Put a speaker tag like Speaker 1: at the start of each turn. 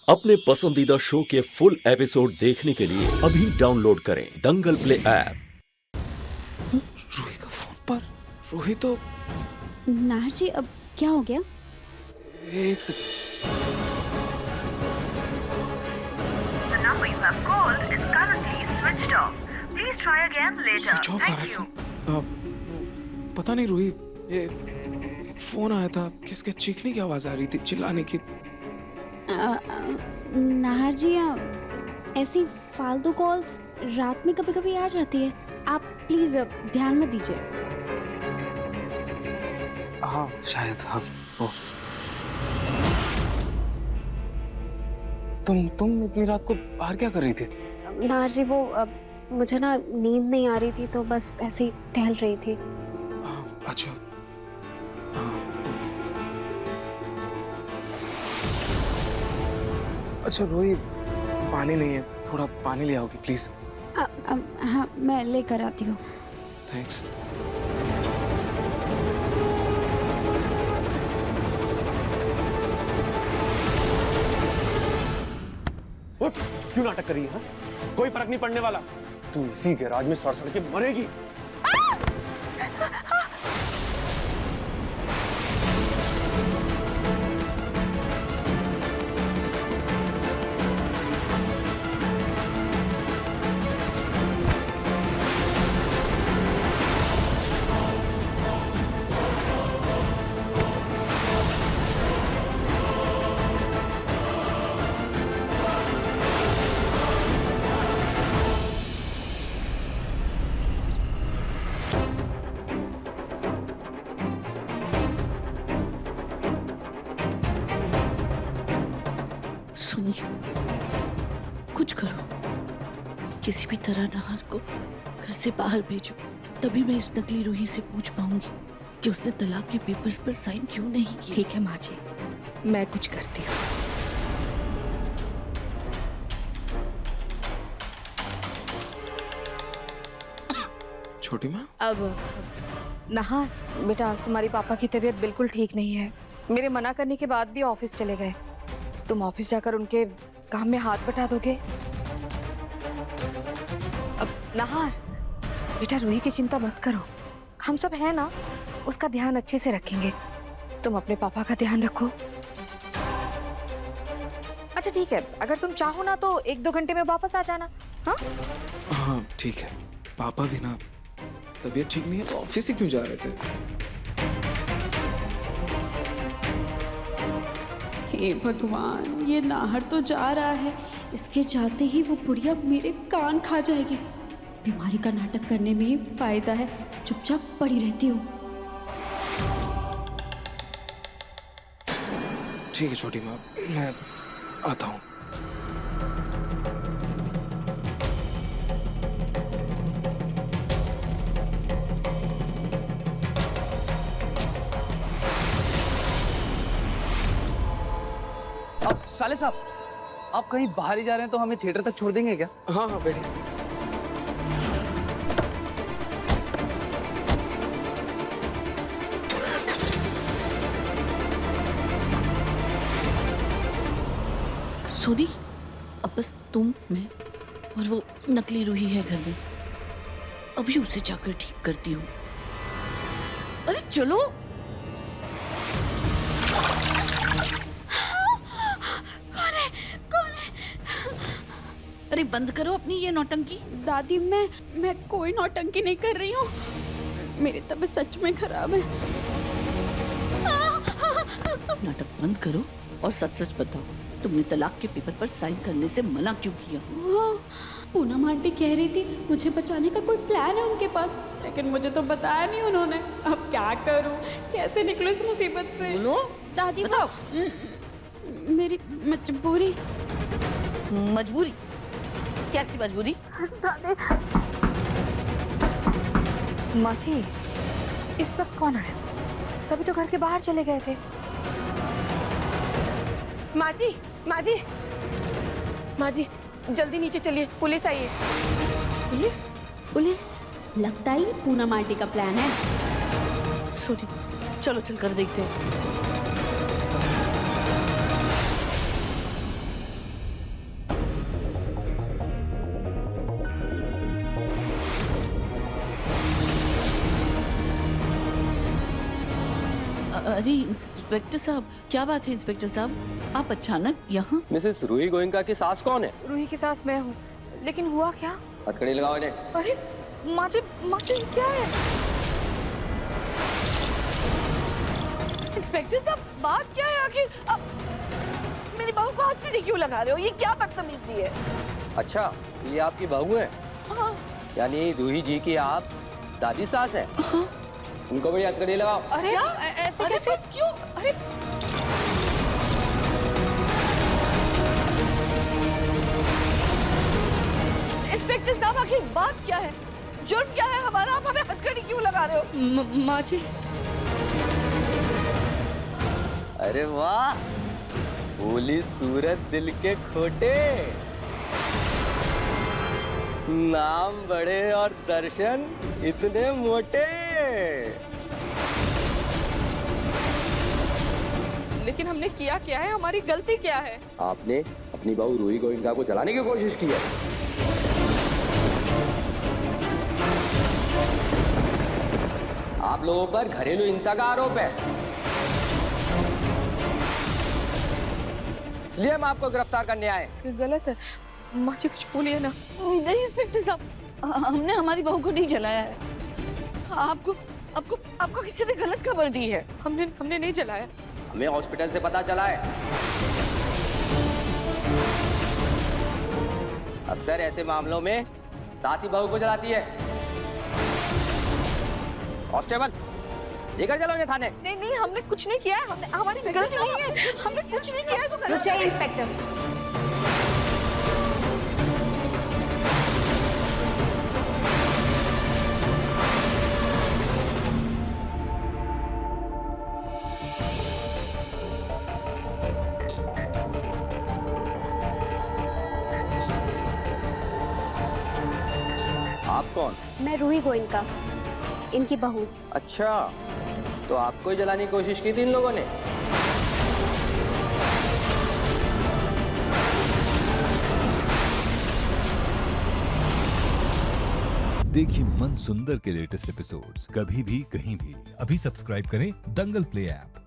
Speaker 1: अपने पसंदीदा शो के फुल एपिसोड देखने के लिए अभी डाउनलोड करें दंगल प्ले ऐप।
Speaker 2: रूही का फोन पर रूही तो
Speaker 3: नाहर जी, अब क्या हो गया?
Speaker 2: एक second.
Speaker 4: The number you have called is currently switched off. Please try again later.
Speaker 2: Switch off आ रहा है
Speaker 4: Thank you.
Speaker 2: फोन। पता नहीं रूही, ये एक फोन आया था, किसके चीखने की आवाज आ रही थी, चिल्लाने की।
Speaker 3: नाहर जी, ऐसी फालतू कॉल्स रात में कभी कभी आ जाती है। आप प्लीज ध्यान मत दीजिए।
Speaker 2: हाँ शायद। हाँ वो तुम इतनी रात को बाहर क्या कर रही थी?
Speaker 5: नाहर जी, वो मुझे ना नींद नहीं आ रही थी तो बस ऐसे ही टहल रही थी।
Speaker 2: अच्छा। अच्छा रोही, पानी नहीं है, थोड़ा पानी ले आओगी प्लीज?
Speaker 3: हाँ, मैं लेकर आती हूँ।
Speaker 2: थैंक्स।
Speaker 6: क्यों नाटक कर रही है? हा? कोई फर्क नहीं पड़ने वाला। तू इसी गैराज में सड़ सड़ के मरेगी।
Speaker 7: सुनिए, कुछ करो, किसी भी तरह नाहर को घर से बाहर भेजो, तभी मैं इस नकली रूही से पूछ पाऊंगी कि उसने तलाक के पेपर्स पर साइन क्यों नहीं किए।
Speaker 8: ठीक है माँ जी, मैं कुछ करती हूँ।
Speaker 2: छोटी माँ,
Speaker 8: अब नाहर बेटा, आज तुम्हारी पापा की तबीयत बिल्कुल ठीक नहीं है। मेरे मना करने के बाद भी ऑफिस चले गए। तुम ऑफिस जाकर उनके काम में हाथ बटा दोगे? अब नाहर बेटा, रूही की चिंता मत करो, हम सब हैं ना, उसका ध्यान अच्छे से रखेंगे। तुम अपने पापा का ध्यान रखो। अच्छा ठीक है, अगर तुम चाहो ना तो 1-2 घंटे में वापस आ जाना। हाँ
Speaker 2: हाँ ठीक है। पापा भी ना तबीयत ठीक नहीं है तो ऑफिस ही क्यों जा रहे थे?
Speaker 3: हे भगवान, ये नाहर तो जा रहा है। इसके जाते ही वो बुढ़िया मेरे कान खा जाएगी। बीमारी का नाटक करने में ही फायदा है, चुपचाप पड़ी रहती हूँ।
Speaker 2: ठीक है छोटी माँ, मैं आता हूँ।
Speaker 9: अब साले साहब, आप कहीं बाहर ही जा रहे हैं तो हमें थिएटर तक छोड़ देंगे क्या?
Speaker 2: हाँ हाँ बैठिए।
Speaker 7: सोनी, अब बस तुम, मैं और वो नकली रूही है घर में। अभी उसे जाकर ठीक करती हूँ। अरे चलो। अरे बंद करो अपनी ये नौटंकी।
Speaker 3: दादी, मैं कोई नौटंकी नहीं कर रही हूँ। मेरी तबीयत सच में खराब है।
Speaker 7: नाटक बंद करो और सच सच बताओ, तुमने तलाक के पेपर पर साइन करने से मना क्यों किया?
Speaker 3: वो पूनम आंटी कह रही थी मुझे बचाने का कोई प्लान है उनके पास, लेकिन मुझे तो बताया नहीं उन्होंने। अब क्या करूं, कैसे निकलूं इस मुसीबत से?
Speaker 7: बोलो
Speaker 3: दादी,
Speaker 7: बताओ।
Speaker 3: मेरी मजबूरी।
Speaker 7: मजबूरी? कैसी मजबूरी?
Speaker 8: माँ जी, इस वक्त कौन आया? सभी तो घर के बाहर चले गए थे।
Speaker 10: माँ जी, माँ जी, माँ जी, जल्दी नीचे चलिए, पुलिस आई है।
Speaker 3: पुलिस? पुलिस? लगता ही पूनम आंटी का प्लान है।
Speaker 7: सॉरी, चलो चल कर देखते हैं। अरे इंस्पेक्टर साहब, क्या बात है इंस्पेक्टर साहब, आप अचानक यहाँ?
Speaker 6: मिसेस रूही गोयनका की सास कौन है?
Speaker 8: रूही की सास मैं हूँ, लेकिन हुआ क्या?
Speaker 6: हथकड़ी लगाओ इन्हें।
Speaker 8: अरे माँ जी क्या है?
Speaker 7: इंस्पेक्टर साहब, बात क्या है आखिर? अब मेरी बहू को हथकड़ी क्यों लगा रहे हो? ये क्या बदतमीजी है?
Speaker 6: अच्छा, ये आपकी बहू है?
Speaker 7: हाँ।
Speaker 6: यानी रूही जी की आप दादी सास है?
Speaker 7: हाँ।
Speaker 6: उनको बड़ी हथकड़ी लगाओ।
Speaker 8: अरे ऐसे कैसे?
Speaker 7: क्यों?
Speaker 8: अरे
Speaker 7: इंस्पेक्टर साहब, आखिर बात क्या है? जुर्म क्या है हमारा? आप हमें हथकड़ी क्यों लगा रहे हो?
Speaker 8: माँ जी,
Speaker 6: अरे वाह, भोली सूरत दिल के खोटे, नाम बड़े और दर्शन इतने मोटे।
Speaker 10: लेकिन हमने किया क्या है? हमारी गलती क्या है?
Speaker 6: आपने अपनी बहू रूही गोयनका को जलाने की कोशिश की है। आप लोगों पर घरेलू हिंसा का आरोप है, इसलिए हम आपको गिरफ्तार करने आए।
Speaker 10: गलत है माँ जी, कुछ बोलिए ना।
Speaker 7: नहीं इंस्पेक्टर साहब, हमने हमारी बहू को नहीं जलाया है। आपको आपको आपको किसी ने गलत खबर दी है।
Speaker 10: हमने नहीं जलाया।
Speaker 6: हमें हॉस्पिटल से पता चला है, अक्सर ऐसे मामलों में सासी बहू को जलाती है। कांस्टेबल, लेकर चलो इन्हें थाने।
Speaker 10: नहीं, हमने कुछ नहीं किया है। हमने हमारी गलती नहीं है। हमने कुछ नहीं किया है। तो
Speaker 5: रुक जाइए इंस्पेक्टर।
Speaker 6: आप कौन?
Speaker 5: मैं रूही गोयनका, इनकी बहू।
Speaker 6: अच्छा, तो आपको ही जलाने की कोशिश की थी इन लोगों ने?
Speaker 11: देखिए मन सुंदर के लेटेस्ट एपिसोड्स कभी भी कहीं भी। अभी सब्सक्राइब करें दंगल प्ले ऐप।